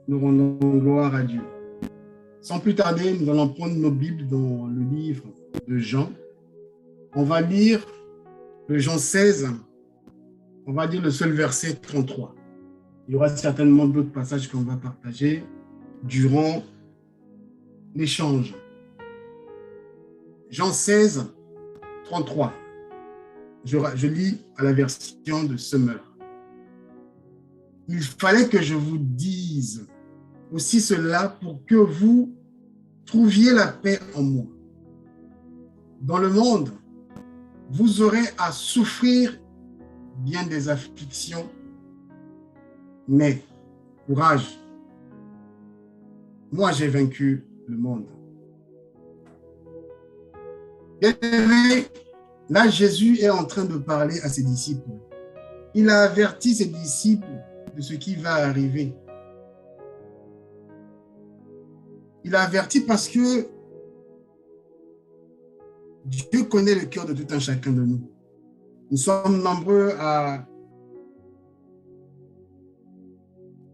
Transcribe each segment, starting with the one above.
Nous rendons gloire à Dieu. Sans plus tarder, nous allons prendre nos Bibles dans le livre de Jean. On va lire le Jean 16, on va lire le seul verset 33. Il y aura certainement d'autres passages qu'on va partager durant l'échange. Jean 16, 33. Je lis à la version de Summer. Il fallait que je vous dise aussi cela pour que vous trouviez la paix en moi. Dans le monde, vous aurez à souffrir bien des afflictions, mais courage, moi j'ai vaincu le monde. Bien-aimé, là Jésus est en train de parler à ses disciples. Il a averti ses disciples de ce qui va arriver. Il a averti parce que Dieu connaît le cœur de tout un chacun de nous. Nous sommes nombreux à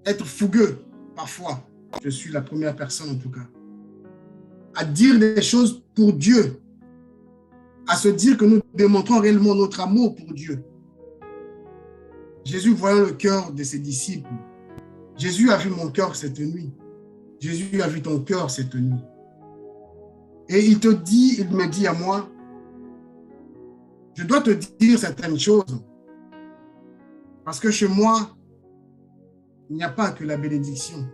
être fougueux parfois. Je suis la première personne en tout cas. À dire des choses pour Dieu. À se dire que nous démontrons réellement notre amour pour Dieu. Jésus voyant le cœur de ses disciples. Jésus a vu mon cœur cette nuit. Jésus a vu ton cœur cette nuit. Et il me dit à moi, je dois te dire certaines choses. Parce que chez moi, il n'y a pas que la bénédiction.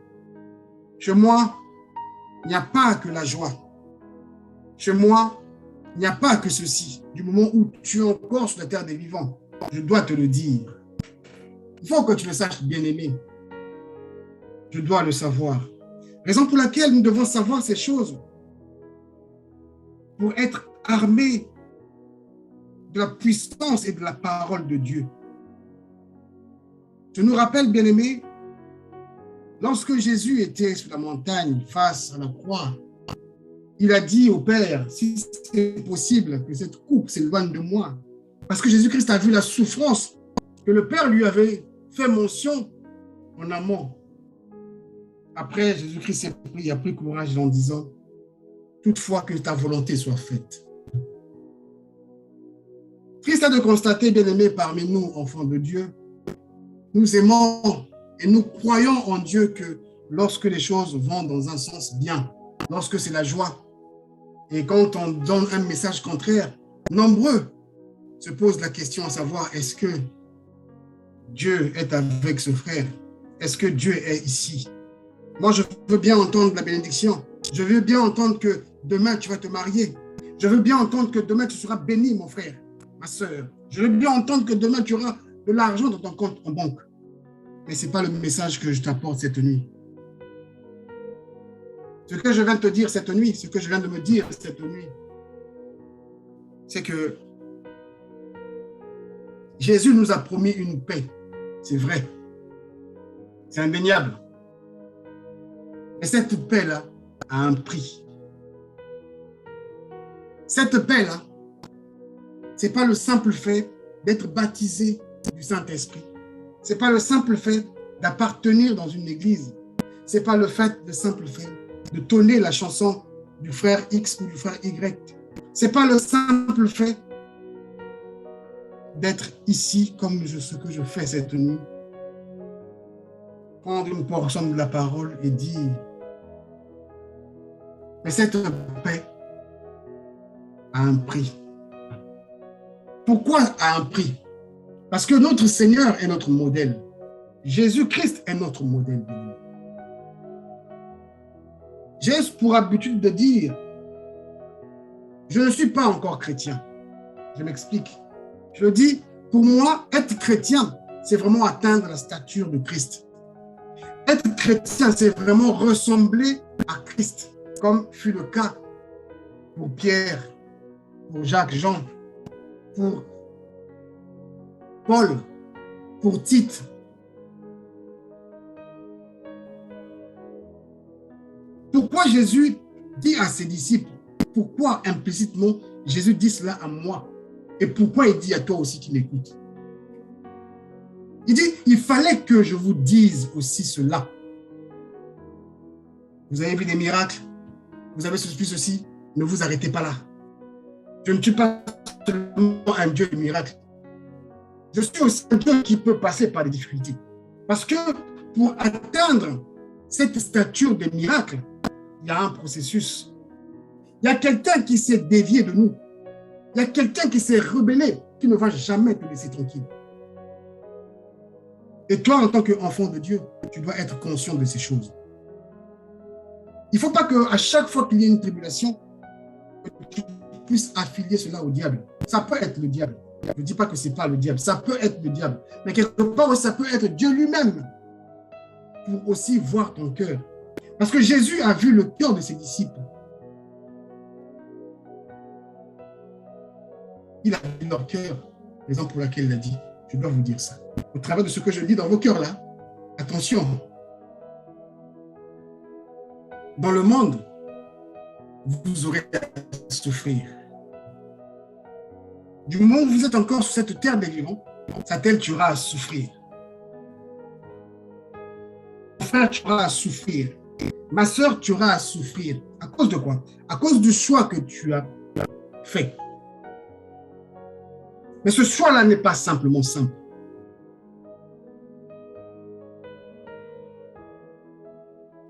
Chez moi, il n'y a pas que la joie. Chez moi, il n'y a pas que ceci. Du moment où tu es encore sur la terre des vivants, je dois te le dire. Il faut que tu le saches, bien-aimé. Je dois le savoir. Raison pour laquelle nous devons savoir ces choses pour être armés de la puissance et de la parole de Dieu. Je nous rappelle, bien-aimés, lorsque Jésus était sur la montagne face à la croix, il a dit au Père, si c'est possible que cette coupe s'éloigne de moi, parce que Jésus-Christ a vu la souffrance que le Père lui avait fait mention en amont. Après, Jésus-Christ a pris courage en disant, toutefois que ta volonté soit faite. Triste est de constater, bien-aimés, parmi nous, enfants de Dieu, nous aimons et nous croyons en Dieu que lorsque les choses vont dans un sens bien, lorsque c'est la joie, et quand on donne un message contraire, nombreux se posent la question à savoir, est-ce que Dieu est avec ce frère? Est-ce que Dieu est ici? Moi, je veux bien entendre la bénédiction. Je veux bien entendre que demain, tu vas te marier. Je veux bien entendre que demain, tu seras béni, mon frère, ma soeur. Je veux bien entendre que demain, tu auras de l'argent dans ton compte en banque. Mais ce n'est pas le message que je t'apporte cette nuit. Ce que je viens de te dire cette nuit, ce que je viens de me dire cette nuit, c'est que Jésus nous a promis une paix. C'est vrai. C'est indéniable. Mais cette paix-là a un prix. Cette paix-là, ce n'est pas le simple fait d'être baptisé du Saint-Esprit. Ce n'est pas le simple fait d'appartenir dans une église. Ce n'est pas le simple fait de tonner la chanson du frère X ou du frère Y. Ce n'est pas le simple fait d'être ici comme ce que je fais cette nuit. Prendre une portion de la parole et dire, mais cette paix a un prix. Pourquoi a un prix? Parce que notre Seigneur est notre modèle. Jésus-Christ est notre modèle. J'ai pour habitude de dire, je ne suis pas encore chrétien. Je m'explique. Je dis, pour moi, être chrétien, c'est vraiment atteindre la stature de Christ. Être chrétien, c'est vraiment ressembler à Christ, comme fut le cas pour Pierre, pour Jacques, Jean, pour Paul, pour Tite. Pourquoi Jésus dit à ses disciples, pourquoi implicitement Jésus dit cela à moi? Et pourquoi il dit à toi aussi qui m'écoutes? Il dit, il fallait que je vous dise aussi cela. Vous avez vu des miracles, vous avez ceci, ne vous arrêtez pas là. Je ne suis pas seulement un Dieu de miracles. Je suis aussi un Dieu qui peut passer par des difficultés. Parce que pour atteindre cette stature de miracle, il y a un processus. Il y a quelqu'un qui s'est dévié de nous. Il y a quelqu'un qui s'est rebellé, qui ne va jamais te laisser tranquille. Et toi, en tant qu'enfant de Dieu, tu dois être conscient de ces choses. Il ne faut pas qu'à chaque fois qu'il y ait une tribulation, tu puisses affilier cela au diable. Ça peut être le diable. Je ne dis pas que ce n'est pas le diable. Ça peut être le diable. Mais quelque part, ça peut être Dieu lui-même pour aussi voir ton cœur. Parce que Jésus a vu le cœur de ses disciples. Il a vu leur cœur, raison pour laquelle il a dit, je dois vous dire ça. Au travers de ce que je dis dans vos cœurs là, attention. Dans le monde, vous aurez à souffrir. Du moment où vous êtes encore sur cette terre des vivants, Satan, tu auras à souffrir. Mon frère, tu auras à souffrir. Ma soeur, tu auras à souffrir. À cause de quoi? À cause du choix que tu as fait. Mais ce choix-là n'est pas simplement simple.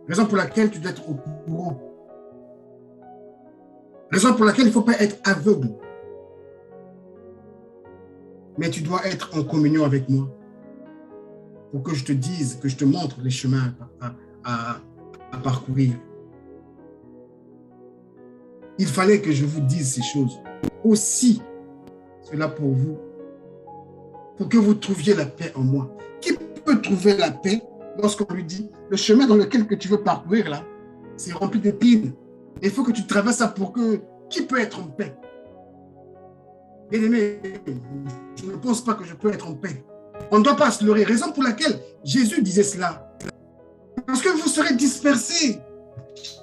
Raison pour laquelle tu dois être au courant. Raison pour laquelle il ne faut pas être aveugle. Mais tu dois être en communion avec moi pour que je te dise, que je te montre les chemins à parcourir. Il fallait que je vous dise ces choses. Aussi, cela pour vous, pour que vous trouviez la paix en moi. Qui peut trouver la paix lorsqu'on lui dit, le chemin dans lequel que tu veux parcourir là, c'est rempli d'épines. Il faut que tu traverses ça pour que... Qui peut être en paix? Bien-aimé, je ne pense pas que je peux être en paix. On ne doit pas se leurrer. Raison pour laquelle Jésus disait cela. Parce que vous serez dispersés.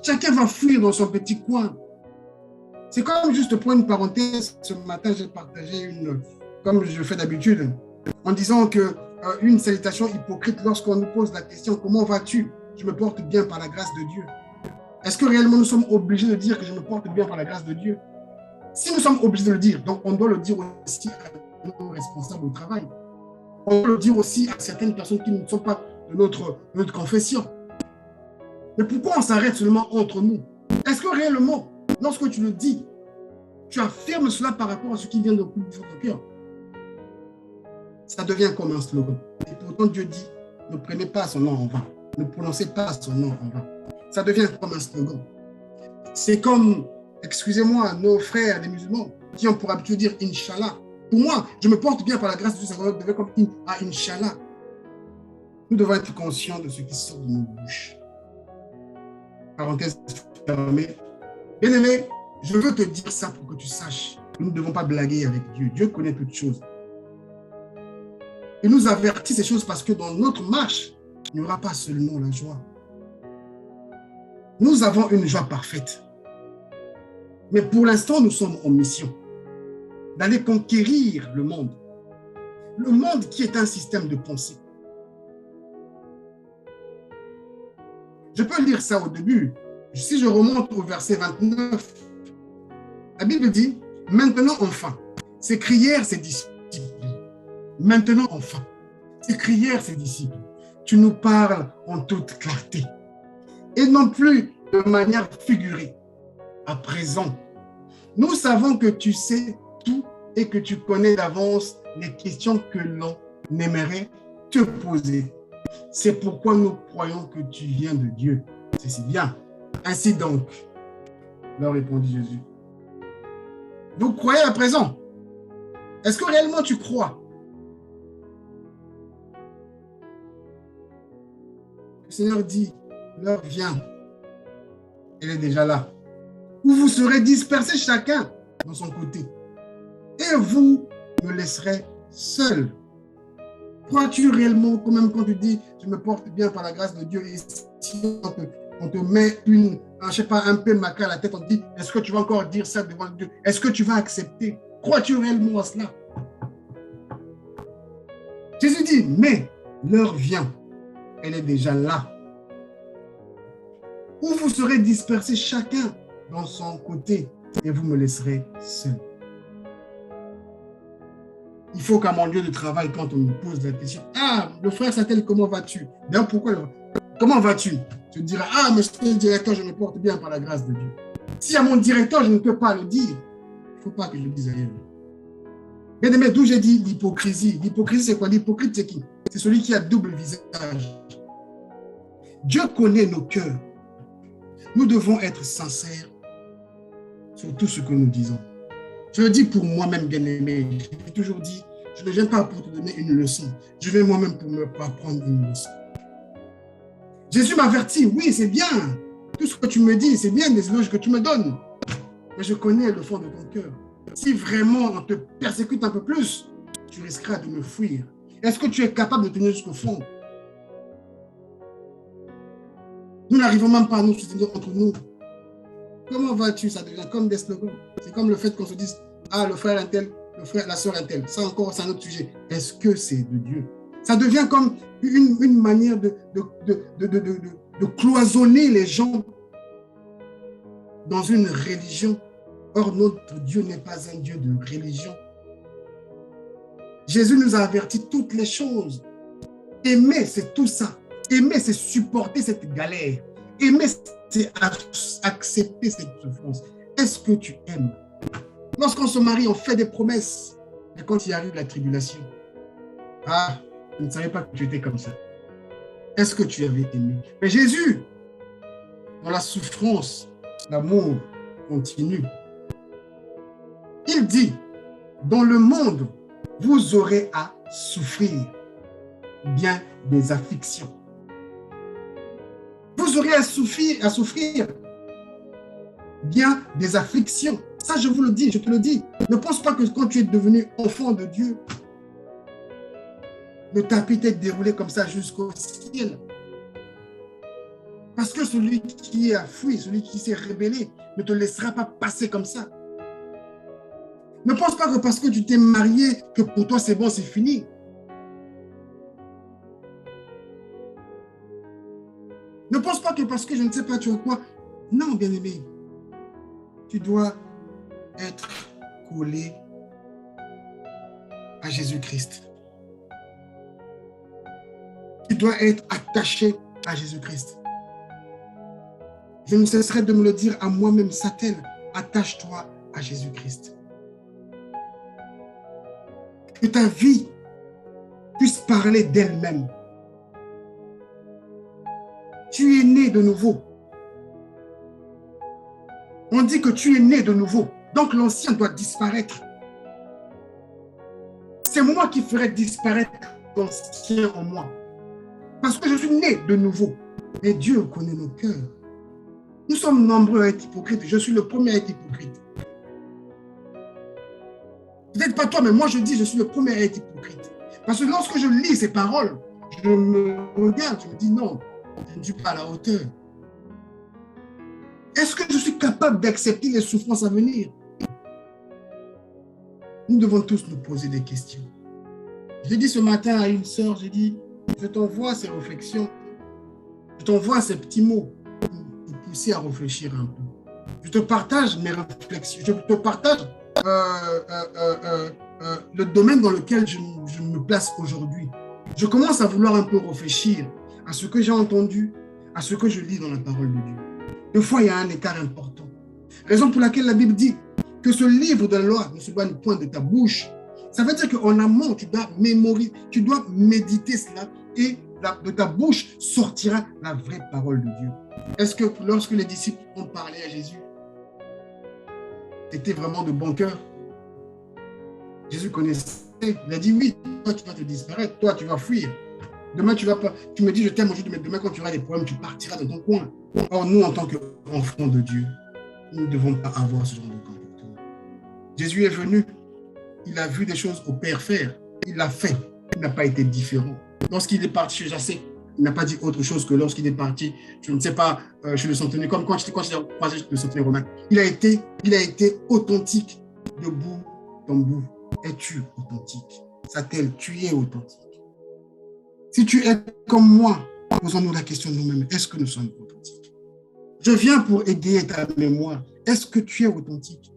Chacun va fuir dans son petit coin. C'est comme, juste pour une parenthèse, ce matin, j'ai partagé comme je fais d'habitude, en disant qu'une salutation hypocrite lorsqu'on nous pose la question, comment vas-tu? Je me porte bien par la grâce de Dieu. Est-ce que réellement nous sommes obligés de dire que je me porte bien par la grâce de Dieu? Si nous sommes obligés de le dire, donc on doit le dire aussi à nos responsables au travail. On doit le dire aussi à certaines personnes qui ne sont pas de notre confession. Mais pourquoi on s'arrête seulement entre nous? Est-ce que réellement, lorsque tu le dis, tu affirmes cela par rapport à ce qui vient de votre cœur? Ça devient comme un slogan. Et pourtant Dieu dit, ne prenez pas son nom en vain. Ne prononcez pas son nom en vain. Ça devient comme un slogan. C'est comme, excusez-moi, nos frères, les musulmans, qui ont pour habitude de dire Inch'Allah. Pour moi, je me porte bien par la grâce de Dieu, ça devient comme Inch'Allah. Nous devons être conscients de ce qui sort de nos bouches. Parenthèse fermée. Bien-aimé, je veux te dire ça pour que tu saches que nous ne devons pas blaguer avec Dieu. Dieu connaît toutes choses. Il nous avertit ces choses parce que dans notre marche, il n'y aura pas seulement la joie. Nous avons une joie parfaite. Mais pour l'instant, nous sommes en mission d'aller conquérir le monde. Le monde qui est un système de pensée. Je peux lire ça au début. Si je remonte au verset 29, la Bible dit, maintenant enfin, s'écrièrent ses disciples. Maintenant enfin, s'écrièrent ses disciples. Tu nous parles en toute clarté. Et non plus de manière figurée. À présent, nous savons que tu sais tout et que tu connais d'avance les questions que l'on aimerait te poser. C'est pourquoi nous croyons que tu viens de Dieu. C'est si bien. Ainsi donc, leur répondit Jésus. Vous croyez à présent? Est-ce que réellement tu crois? Le Seigneur dit, l'heure vient. Elle est déjà là. Où vous serez dispersés chacun dans son côté. Et vous me laisserez seul. Crois-tu réellement, quand même quand tu dis, je me porte bien par la grâce de Dieu, et si on te met je sais pas, un peu maca à la tête, on te dit, est-ce que tu vas encore dire ça devant Dieu? Est-ce que tu vas accepter? Crois-tu réellement à cela? Jésus dit, mais l'heure vient. Elle est déjà là. Ou vous serez dispersés chacun dans son côté et vous me laisserez seul. Il faut qu'à mon lieu de travail, quand on me pose la question, « Ah, le frère Satel, comment vas-tu » D'ailleurs, pourquoi comment vas-tu? Je dirais, « Ah, monsieur le directeur, je me porte bien par la grâce de Dieu. » Si à mon directeur, je ne peux pas le dire, il ne faut pas que je le dise ailleurs. Bien aimé, d'où j'ai dit l'hypocrisie. L'hypocrisie, c'est quoi? L'hypocrite, c'est qui? C'est celui qui a double visage. Dieu connaît nos cœurs. Nous devons être sincères sur tout ce que nous disons. Je le dis pour moi-même, bien-aimé. J'ai toujours dit, je ne viens pas pour te donner une leçon. Je viens moi-même pour me apprendre une leçon. Jésus m'avertit, oui, c'est bien. Tout ce que tu me dis, c'est bien des éloges que tu me donnes. Mais je connais le fond de ton cœur. Si vraiment on te persécute un peu plus, tu risqueras de me fuir. Est-ce que tu es capable de tenir jusqu'au fond? Nous n'arrivons même pas à nous soutenir entre nous. Comment vas-tu? Ça devient comme des slogans. C'est comme le fait qu'on se dise, ah, le frère un tel, le frère, la sœur un tel. Ça encore, c'est un autre sujet. Est-ce que c'est de Dieu? Ça devient comme une manière de cloisonner les gens dans une religion. Or, notre Dieu n'est pas un Dieu de religion. Jésus nous a averti toutes les choses. Aimer, c'est tout ça. Aimer, c'est supporter cette galère. Aimer, c'est accepter cette souffrance. Est-ce que tu aimes? Lorsqu'on se marie, on fait des promesses. Mais quand il arrive la tribulation, ah, je ne savais pas que tu étais comme ça. Est-ce que tu avais aimé? Mais Jésus, dans la souffrance, l'amour continue. Il dit, dans le monde, vous aurez à souffrir bien des afflictions. Vous aurez à souffrir bien des afflictions. Ça, je vous le dis, je te le dis. Ne pense pas que quand tu es devenu enfant de Dieu, le tapis t'est déroulé comme ça jusqu'au ciel. Parce que celui qui a fui, celui qui s'est rébellé, ne te laissera pas passer comme ça. Ne pense pas que parce que tu t'es marié, que pour toi c'est bon, c'est fini. Ne pense pas que parce que je ne sais pas tu as quoi. Non, bien-aimé. Tu dois être collé à Jésus-Christ. Tu dois être attaché à Jésus-Christ. Je ne cesserai de me le dire à moi-même, Satan, attache-toi à Jésus-Christ. Que ta vie puisse parler d'elle-même. Tu es né de nouveau. On dit que tu es né de nouveau. Donc l'ancien doit disparaître. C'est moi qui ferai disparaître l'ancien en moi. Parce que je suis né de nouveau. Et Dieu connaît nos cœurs. Nous sommes nombreux à être hypocrites. Je suis le premier à être hypocrite. Peut-être pas toi, mais moi je dis, je suis le premier à être hypocrite. Parce que lorsque je lis ces paroles, je me regarde, je me dis non, je ne suis pas à la hauteur. Est-ce que je suis capable d'accepter les souffrances à venir? Nous devons tous nous poser des questions. J'ai dit ce matin à une sœur, j'ai dit, je t'envoie ces réflexions, je t'envoie ces petits mots pour te pousser à réfléchir un peu. Je te partage mes réflexions, je te partage le domaine dans lequel je me place aujourd'hui. Je commence à vouloir un peu réfléchir à ce que j'ai entendu, à ce que je lis dans la parole de Dieu. Des fois, il y a un écart important. Raison pour laquelle la Bible dit que ce livre de la loi ne s'éloigne point de ta bouche. Ça veut dire qu'en amont, tu dois mémoriser, tu dois méditer cela et de ta bouche sortira la vraie parole de Dieu. Est-ce que lorsque les disciples ont parlé à Jésus, c'était vraiment de bon cœur? Jésus connaissait, il a dit oui, toi tu vas te disparaître, toi tu vas fuir. Demain tu vas pas, tu me dis je t'aime aujourd'hui, mais demain quand tu auras des problèmes, tu partiras dans ton coin. Or nous en tant qu'enfants de Dieu, nous ne devons pas avoir ce genre de comportement. Jésus est venu, il a vu des choses au Père faire, il l'a fait, il n'a pas été différent. Lorsqu'il est parti chez Jacé, il n'a pas dit autre chose que lorsqu'il est parti, je ne sais pas, chez le centenier, comme quand il a croisé le centenier romain. Il a été authentique de bout en bout. Es-tu authentique? Satel, tu es authentique. Si tu es comme moi, posons-nous la question nous-mêmes, est-ce que nous sommes authentiques? Je viens pour égayer ta mémoire. Est-ce que tu es authentique?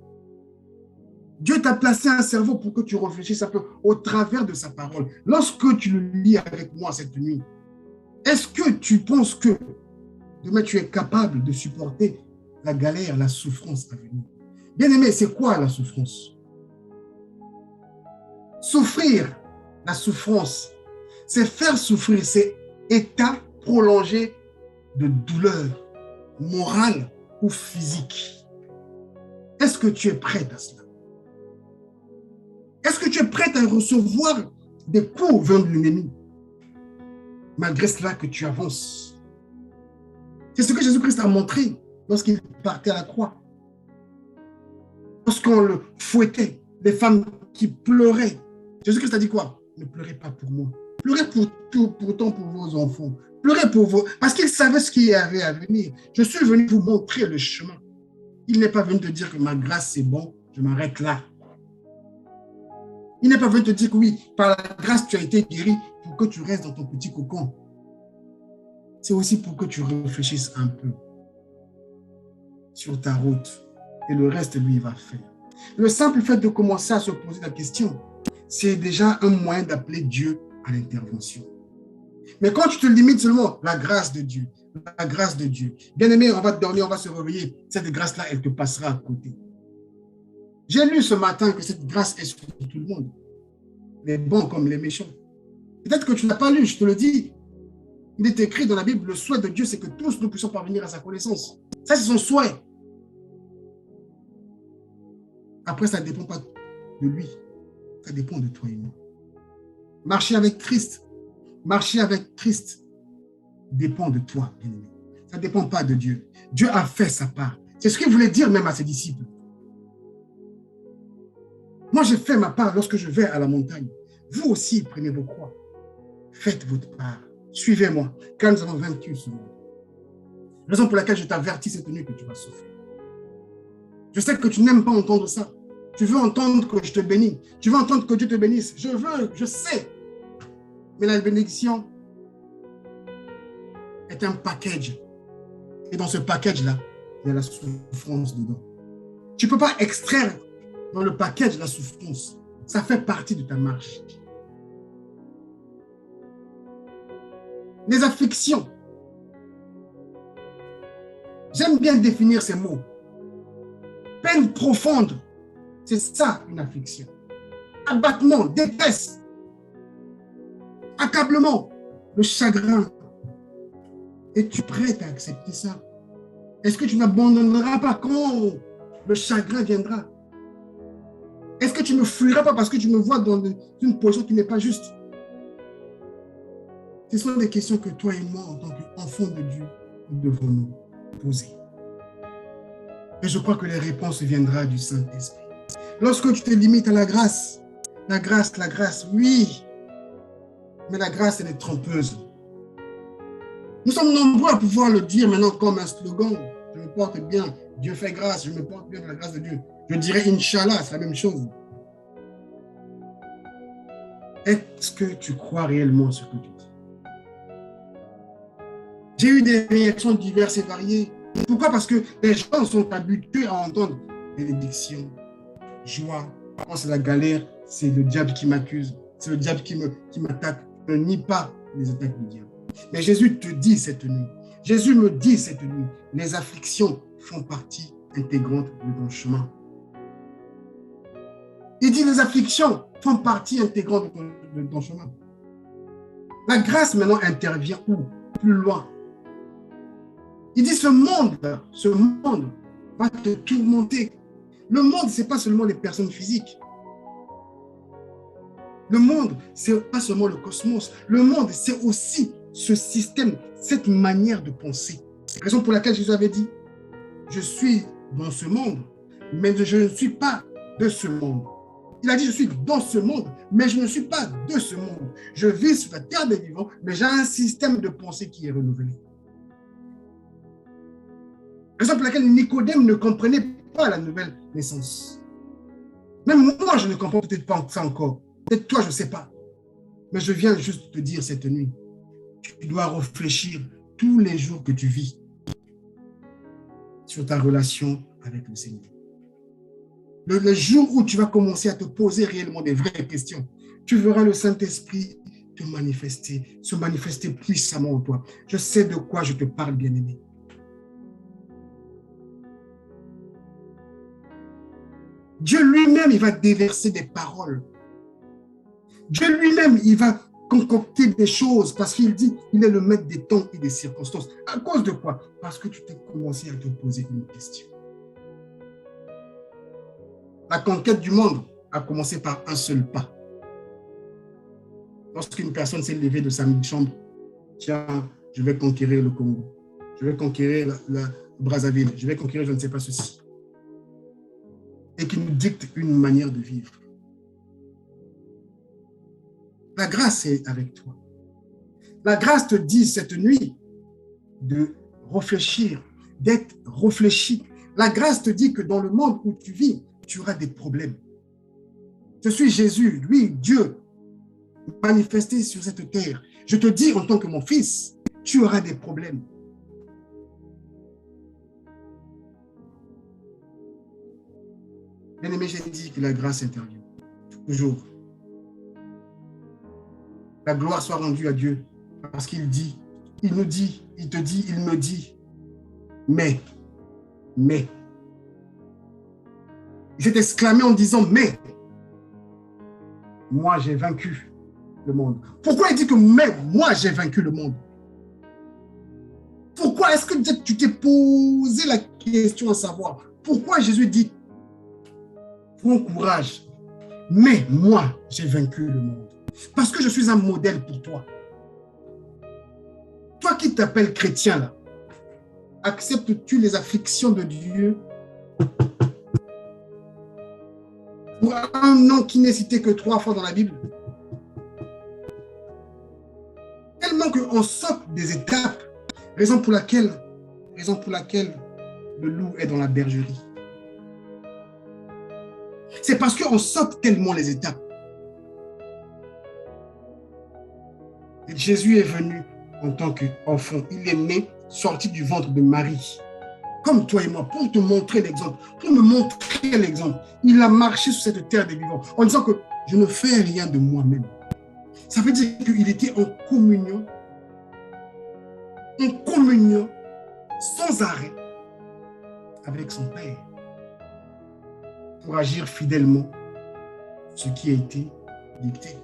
Dieu t'a placé un cerveau pour que tu réfléchisses un peu au travers de sa parole. Lorsque tu le lis avec moi cette nuit, est-ce que tu penses que demain tu es capable de supporter la galère, la souffrance à venir? Bien-aimé, c'est quoi la souffrance? Souffrir, la souffrance, c'est faire souffrir, c'est état prolongé de douleur morale ou physique. Est-ce que tu es prête à cela? Est-ce que tu es prête à recevoir des coups venant de l'ennemi, malgré cela que tu avances? C'est ce que Jésus-Christ a montré lorsqu'il partait à la croix. Lorsqu'on le fouettait, les femmes qui pleuraient. Jésus-Christ a dit quoi? Ne pleurez pas pour moi. Pleurez pour tout, pourtant pour vos enfants. Pleurez pour vous, parce qu'il savait ce qui avait à venir. Je suis venu vous montrer le chemin. Il n'est pas venu te dire que ma grâce c'est bon, je m'arrête là. Il n'est pas venu te dire que oui, par la grâce tu as été guéri pour que tu restes dans ton petit cocon. C'est aussi pour que tu réfléchisses un peu sur ta route et le reste, lui, il va faire. Le simple fait de commencer à se poser la question, c'est déjà un moyen d'appeler Dieu à l'intervention. Mais quand tu te limites seulement, la grâce de Dieu, la grâce de Dieu. Bien-aimé, on va dormir, on va se réveiller. Cette grâce-là, elle te passera à côté. J'ai lu ce matin que cette grâce est sur tout le monde. Les bons comme les méchants. Peut-être que tu n'as pas lu, je te le dis. Il est écrit dans la Bible, le souhait de Dieu, c'est que tous nous puissions parvenir à sa connaissance. Ça, c'est son souhait. Après, ça ne dépend pas de lui. Ça dépend de toi et moi. Marcher avec Christ dépend de toi, bien-aimé. Ça ne dépend pas de Dieu. Dieu a fait sa part. C'est ce qu'il voulait dire même à ses disciples. Moi, j'ai fait ma part lorsque je vais à la montagne. Vous aussi, prenez vos croix. Faites votre part. Suivez-moi, car nous avons vaincu ce monde. Raison pour laquelle je t'avertis cette nuit que tu vas souffrir. Je sais que tu n'aimes pas entendre ça. Tu veux entendre que je te bénis. Tu veux entendre que Dieu te bénisse. Je sais. Mais la bénédiction est un package. Et dans ce package-là, il y a la souffrance dedans. Tu ne peux pas extraire dans le package la souffrance. Ça fait partie de ta marche. Les afflictions. J'aime bien définir ces mots. Peine profonde, c'est ça une affliction. Abattement, détresse, accablement, le chagrin. Es-tu prête à accepter ça? Est-ce que tu n'abandonneras pas quand le chagrin viendra? Est-ce que tu ne me fuiras pas parce que tu me vois dans une position qui n'est pas juste? Ce sont des questions que toi et moi, en tant qu'enfants de Dieu, nous devons nous poser. Et je crois que les réponses viendront du Saint-Esprit. Lorsque tu te limites à la grâce, oui, mais la grâce, elle est trompeuse. Nous sommes nombreux à pouvoir le dire maintenant comme un slogan. Je me porte bien, Dieu fait grâce, je me porte bien dans la grâce de Dieu. Je dirais Inch'Allah, c'est la même chose. Est-ce que tu crois réellement ce que tu dis? J'ai eu des réactions diverses et variées. Pourquoi? Parce que les gens sont habitués à entendre bénédiction, joie. Quand c'est la galère, c'est le diable qui m'accuse, c'est le diable qui m'attaque. Je ne nie pas les attaques du diable. Mais Jésus te dit cette nuit, Jésus me dit cette nuit, les afflictions font partie intégrante de ton chemin. Il dit les afflictions font partie intégrante de ton chemin. La grâce maintenant intervient où? Plus loin. Il dit ce monde va te tourmenter. Le monde, ce n'est pas seulement les personnes physiques. Le monde, ce n'est pas seulement le cosmos. Le monde, c'est aussi ce système, cette manière de penser. C'est la raison pour laquelle Jésus avait dit, je suis dans ce monde, mais je ne suis pas de ce monde. Il a dit, je suis dans ce monde, mais je ne suis pas de ce monde. Je vis sur la terre des vivants, mais j'ai un système de pensée qui est renouvelé. Raison pour laquelle Nicodème ne comprenait pas la nouvelle naissance. Même moi, je ne comprends peut-être pas ça encore. Peut-être toi, je ne sais pas. Mais je viens juste te dire cette nuit, tu dois réfléchir tous les jours que tu vis. sur ta relation avec le Seigneur. Le jour où tu vas commencer à te poser réellement des vraies questions, tu verras le Saint-Esprit se manifester puissamment en toi. Je sais de quoi je te parle, bien-aimé. Dieu lui-même, il va déverser des paroles. Dieu lui-même, il va concocter des choses parce qu'il dit, il est le maître des temps et des circonstances. À cause de quoi? Parce que tu t'es commencé à te poser une question. La conquête du monde a commencé par un seul pas. Lorsqu'une personne s'est levée de sa chambre, tiens, je vais conquérir le Congo, je vais conquérir la Brazzaville, je vais conquérir je ne sais pas ceci. Et qui nous dicte une manière de vivre. La grâce est avec toi. La grâce te dit cette nuit de réfléchir, d'être réfléchi. La grâce te dit que dans le monde où tu vis, tu auras des problèmes. Je suis Jésus, lui, Dieu, manifesté sur cette terre. Je te dis en tant que mon fils, tu auras des problèmes. Bien-aimé, j'ai dit que la grâce intervient. Toujours. La gloire soit rendue à Dieu. Parce qu'il dit, il nous dit, il te dit, il me dit. Mais. Il s'est exclamé en disant, mais. Moi, j'ai vaincu le monde. Pourquoi il dit que mais moi, j'ai vaincu le monde? Pourquoi est-ce que tu t'es posé la question à savoir? Pourquoi Jésus dit, prends courage, mais moi, j'ai vaincu le monde? Parce que je suis un modèle pour toi. Toi qui t'appelles chrétien, là, acceptes-tu les afflictions de Dieu pour un nom qui n'est cité que 3 fois dans la Bible? Tellement qu'on saute des étapes, raison pour laquelle le loup est dans la bergerie. C'est parce qu'on saute tellement les étapes. Et Jésus est venu en tant qu'enfant. Il est né, sorti du ventre de Marie. Comme toi et moi, pour te montrer l'exemple, pour me montrer l'exemple. Il a marché sur cette terre des vivants en disant que je ne fais rien de moi-même. Ça veut dire qu'il était en communion sans arrêt avec son Père pour agir fidèlement ce qui a été dicté.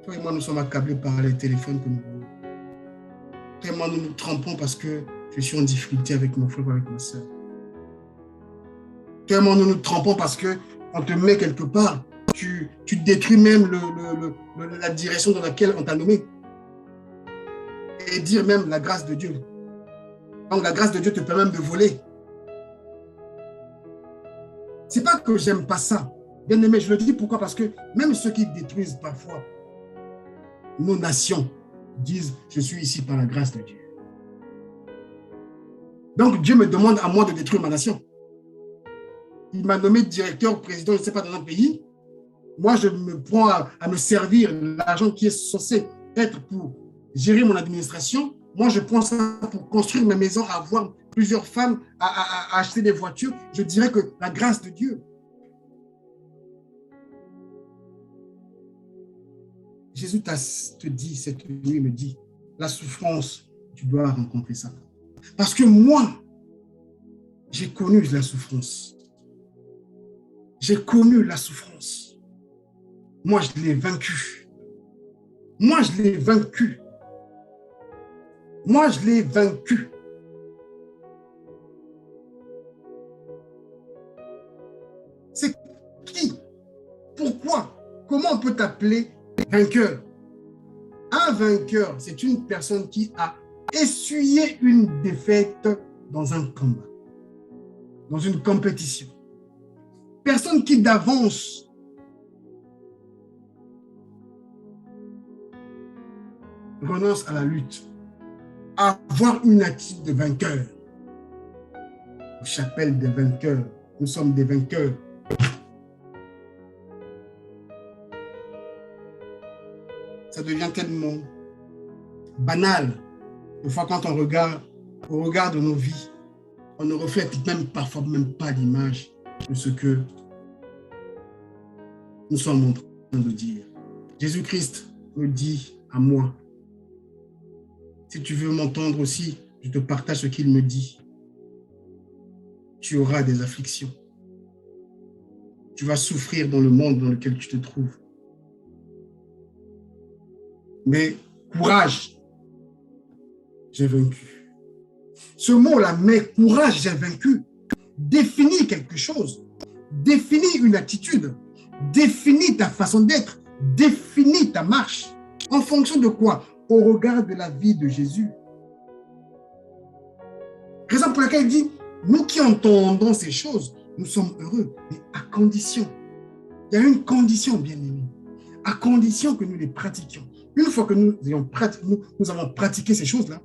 Toi et moi, nous sommes accablés par les téléphones que nous avons. Toi et moi, nous nous trompons parce que je suis en difficulté avec mon frère ou avec ma soeur. Toi et moi, nous nous trompons parce qu'on te met quelque part. Tu détruis même la direction dans laquelle on t'a nommé. Et dire même la grâce de Dieu. Donc la grâce de Dieu te permet même de voler. C'est pas que j'aime pas ça. Bien aimé, je le dis pourquoi? Parce que même ceux qui détruisent parfois nos nations disent je suis ici par la grâce de Dieu. Donc Dieu me demande à moi de détruire ma nation. Il m'a nommé directeur, président, je ne sais pas, dans un pays. Moi, je me prends à me servir l'argent qui est censé être pour gérer mon administration. Moi, je prends ça pour construire ma maison, avoir plusieurs femmes, à acheter des voitures. Je dirais que la grâce de Dieu. Jésus te dit cette nuit, me dit, la souffrance, tu dois rencontrer ça. Parce que moi, j'ai connu la souffrance. J'ai connu la souffrance. Moi, je l'ai vaincu. Moi, je l'ai vaincu. Moi, je l'ai vaincu. C'est qui? Pourquoi? Comment on peut t'appeler vainqueur? Un vainqueur, c'est une personne qui a essuyé une défaite dans un combat, dans une compétition. Personne qui d'avance renonce à la lutte, à avoir une attitude de vainqueur. Chapelle des vainqueurs, nous sommes des vainqueurs. Ça devient tellement banal, des fois quand on regarde de nos vies, on ne reflète même parfois même pas l'image de ce que nous sommes en train de dire. Jésus-Christ me dit à moi, si tu veux m'entendre aussi, je te partage ce qu'il me dit. Tu auras des afflictions. Tu vas souffrir dans le monde dans lequel tu te trouves. Mais courage, j'ai vaincu. Ce mot-là, mais courage, j'ai vaincu, définit quelque chose, définit une attitude, définit ta façon d'être, définit ta marche. En fonction de quoi? Au regard de la vie de Jésus. Raison pour laquelle il dit, nous qui entendons ces choses, nous sommes heureux, mais à condition. Il y a une condition, bien-aimés, à condition que nous les pratiquions. Une fois que nous avons pratiqué ces choses-là,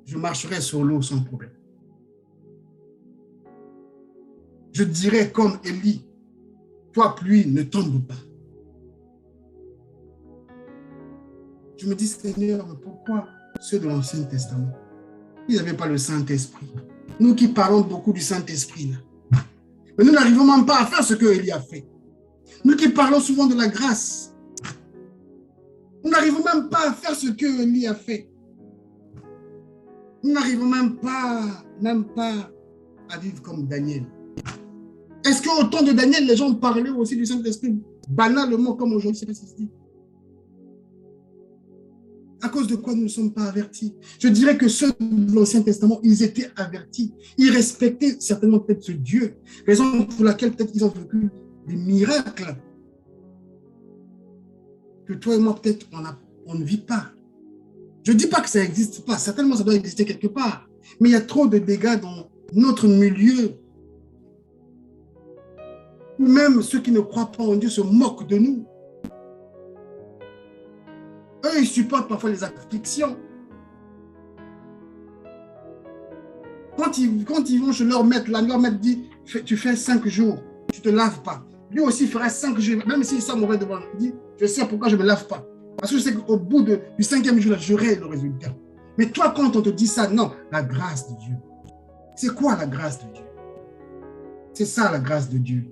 je marcherai sur l'eau sans problème. Je dirais comme Élie, toi pluie, ne tombe pas. Je me dis, Seigneur, pourquoi ceux de l'Ancien Testament, ils n'avaient pas le Saint-Esprit? Nous qui parlons beaucoup du Saint-Esprit, mais nous n'arrivons même pas à faire ce que Élie a fait. Nous qui parlons souvent de la grâce, nous n'arrivons même pas à faire ce que Élie a fait. Nous n'arrivons même pas à vivre comme Daniel. Est-ce qu'au temps de Daniel, les gens parlaient aussi du Saint-Esprit banalement comme aujourd'hui? C'est pas ce qui se dit. À cause de quoi nous ne sommes pas avertis? Je dirais que ceux de l'Ancien Testament, ils étaient avertis. Ils respectaient certainement peut-être ce Dieu. Raison pour laquelle peut-être ils ont vécu des miracles que toi et moi, peut-être, on ne vit pas. Je ne dis pas que ça n'existe pas. Certainement, ça doit exister quelque part. Mais il y a trop de dégâts dans notre milieu. Ou même ceux qui ne croient pas en Dieu se moquent de nous. Eux, ils supportent parfois les afflictions. Quand ils vont chez leur maître, leur maître dit, tu fais 5 jours, tu ne te laves pas. Lui aussi fera 5 jours, même s'il sent mauvais devant lui, il dit, je sais pourquoi je ne me lave pas. Parce que je sais qu'au bout du 5e jour, j'aurai le résultat. Mais toi, quand on te dit ça, non, la grâce de Dieu. C'est quoi la grâce de Dieu? C'est ça la grâce de Dieu.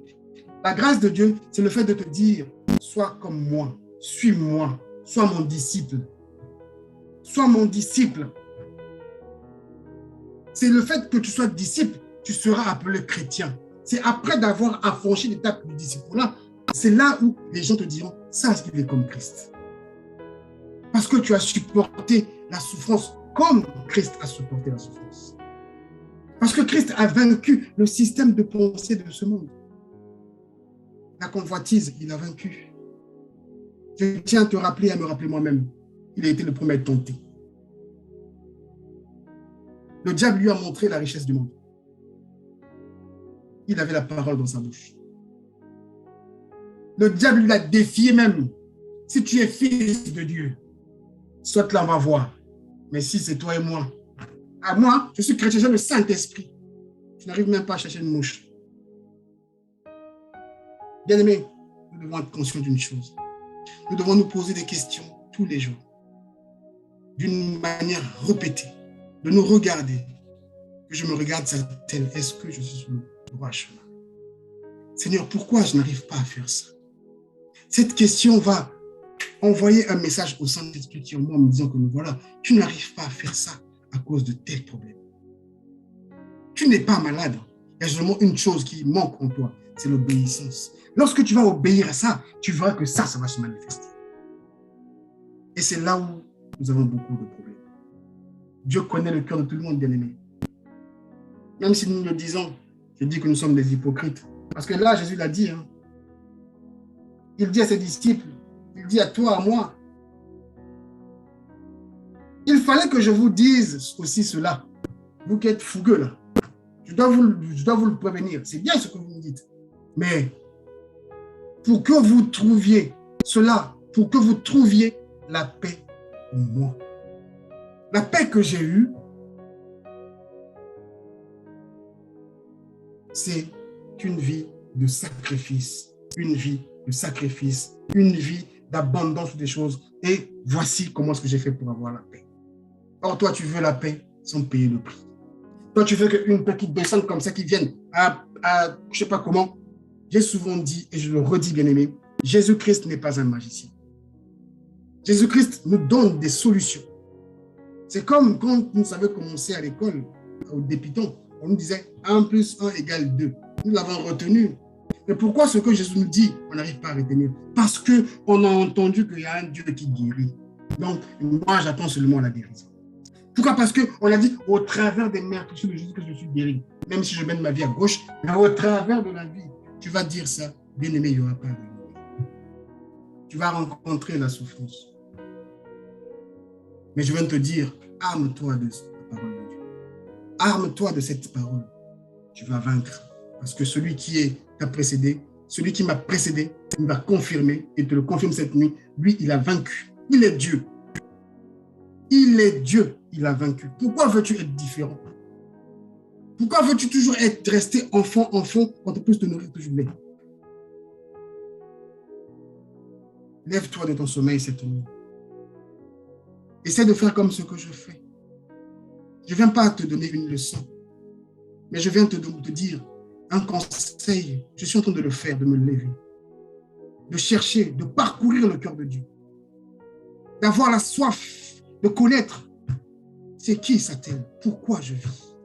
La grâce de Dieu, c'est le fait de te dire, sois comme moi, suis-moi, sois mon disciple. Sois mon disciple. C'est le fait que tu sois disciple, tu seras appelé chrétien. C'est après d'avoir affranchi l'étape du disciple-là, c'est là où les gens te diront, ça, il est comme Christ. Parce que tu as supporté la souffrance comme Christ a supporté la souffrance. Parce que Christ a vaincu le système de pensée de ce monde. La convoitise, il a vaincu. Je tiens à te rappeler, à me rappeler moi-même. Il a été le premier à être tenté. Le diable lui a montré la richesse du monde. Il avait la parole dans sa bouche. Le diable lui a défié même. Si tu es fils de Dieu, soit là on va voir. Mais si c'est toi et moi, à moi, je suis chrétien, j'ai le Saint-Esprit. Je n'arrive même pas à chercher une mouche. Bien-aimés, nous devons être conscients d'une chose. Nous devons nous poser des questions tous les jours, d'une manière répétée, de nous regarder. Que je me regarde, tel, est-ce que je suis sur le droit chemin? Seigneur, pourquoi je n'arrive pas à faire ça? Cette question va envoyer un message au Saint-Esprit qui en moi me disant que voilà, tu n'arrives pas à faire ça à cause de tel problème. Tu n'es pas malade. Il y a seulement une chose qui manque en toi, c'est l'obéissance. Lorsque tu vas obéir à ça, tu verras que ça va se manifester. Et c'est là où nous avons beaucoup de problèmes. Dieu connaît le cœur de tout le monde, bien-aimé. Même si nous le disons, je dis que nous sommes des hypocrites. Parce que là, Jésus l'a dit. Hein. Il dit à ses disciples, il dit à toi, à moi. Il fallait que je vous dise aussi cela. Vous qui êtes fougueux là. Je dois vous le prévenir. C'est bien ce que vous me dites. Mais pour que vous trouviez cela, pour que vous trouviez la paix en moi. La paix que j'ai eue, c'est une vie de sacrifice, une vie de sacrifice, une vie d'abondance des choses. Et voici comment est-ce que j'ai fait pour avoir la paix. Or, toi, tu veux la paix sans payer le prix. Toi, tu veux qu'une petite descente comme ça qui vienne je ne sais pas comment. J'ai souvent dit, et je le redis, bien-aimé, Jésus-Christ n'est pas un magicien. Jésus-Christ nous donne des solutions. C'est comme quand nous avions commencé à l'école, au débutant, on nous disait 1 plus 1 égale 2. Nous l'avons retenu. Mais pourquoi ce que Jésus nous dit, on n'arrive pas à retenir? Parce qu'on a entendu qu'il y a un Dieu qui guérit. Donc, moi, j'attends seulement la guérison. Pourquoi? Parce qu'on a dit, au travers des meurtrissures de Jésus que je suis guéri. Même si je mène ma vie à gauche, mais au travers de la vie, tu vas dire ça, bien-aimé, il n'y aura pas de guérison. Tu vas rencontrer la souffrance. Mais je viens de te dire, arme-toi de cette parole de Dieu. Arme-toi de cette parole. Tu vas vaincre. Parce que celui qui t'a précédé, celui qui m'a précédé, il va confirmer, et te le confirme cette nuit, lui, il a vaincu. Il est Dieu. Il est Dieu. Il a vaincu. Pourquoi veux-tu être différent? Pourquoi veux-tu toujours rester enfant, quand tu peux te nourrir toujours lait? Lève-toi de ton sommeil cette nuit. Essaie de faire comme ce que je fais. Je ne viens pas te donner une leçon, mais je viens te dire un conseil. Je suis en train de le faire, de me lever, de chercher, de parcourir le cœur de Dieu, d'avoir la soif de connaître c'est qui Satan, pourquoi je vis.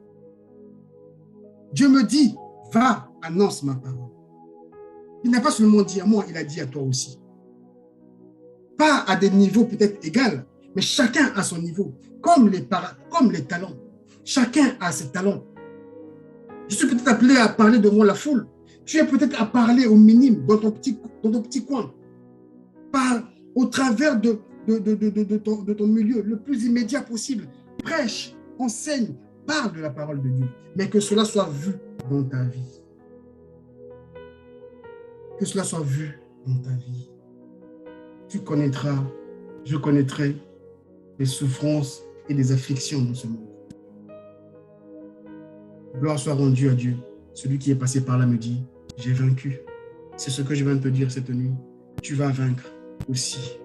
Dieu me dit, va, annonce ma parole. Il n'a pas seulement dit à moi, il a dit à toi aussi. Pas à des niveaux peut-être égaux, mais chacun a son niveau, comme les talents. Chacun a ses talents. Je suis peut-être appelé à parler devant la foule. Tu es peut-être à parler au minime, dans ton petit coin. Au travers de ton milieu, le plus immédiat possible. Prêche, enseigne, parle de la parole de Dieu. Mais que cela soit vu dans ta vie. Que cela soit vu dans ta vie. Tu connaîtras, je connaîtrai les souffrances et les afflictions dans ce monde. Gloire soit rendue à Dieu. Celui qui est passé par là me dit, j'ai vaincu. C'est ce que je viens de te dire cette nuit. Tu vas vaincre aussi.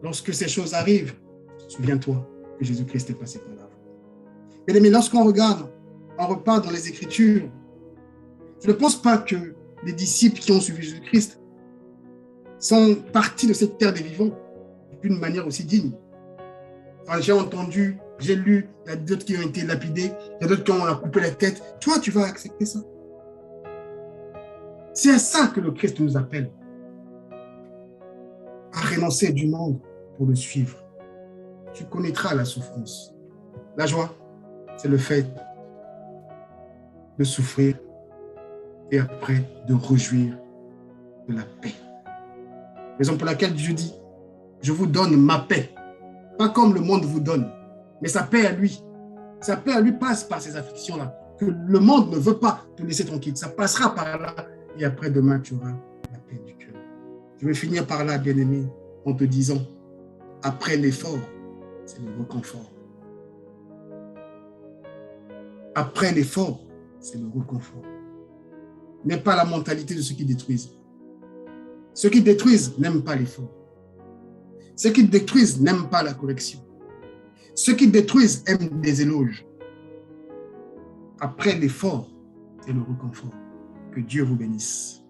Lorsque ces choses arrivent, souviens-toi que Jésus-Christ est passé par là. Mais lorsqu'on regarde, on repart dans les Écritures, je ne pense pas que les disciples qui ont suivi Jésus-Christ sont partis de cette terre des vivants d'une manière aussi digne. Enfin, j'ai entendu, j'ai lu, il y a d'autres qui ont été lapidés, il y a d'autres qui ont coupé la tête. Toi, tu vas accepter ça. C'est à ça que le Christ nous appelle. À renoncer du monde pour le suivre. Tu connaîtras la souffrance. La joie, c'est le fait de souffrir et après de réjouir de la paix. Raison pour laquelle Dieu dit, je vous donne ma paix. Pas comme le monde vous donne, mais sa paix à lui. Sa paix à lui passe par ces afflictions-là, que le monde ne veut pas te laisser tranquille. Ça passera par là et après demain, tu auras la paix du cœur. Je vais finir par là, bien-aimé, en te disant, après l'effort, c'est le réconfort. Après l'effort, c'est le réconfort. N'est pas la mentalité de ceux qui détruisent. Ceux qui détruisent n'aiment pas l'effort. Ceux qui détruisent n'aiment pas la correction. Ceux qui détruisent aiment des éloges. Après l'effort, c'est le réconfort. Que Dieu vous bénisse.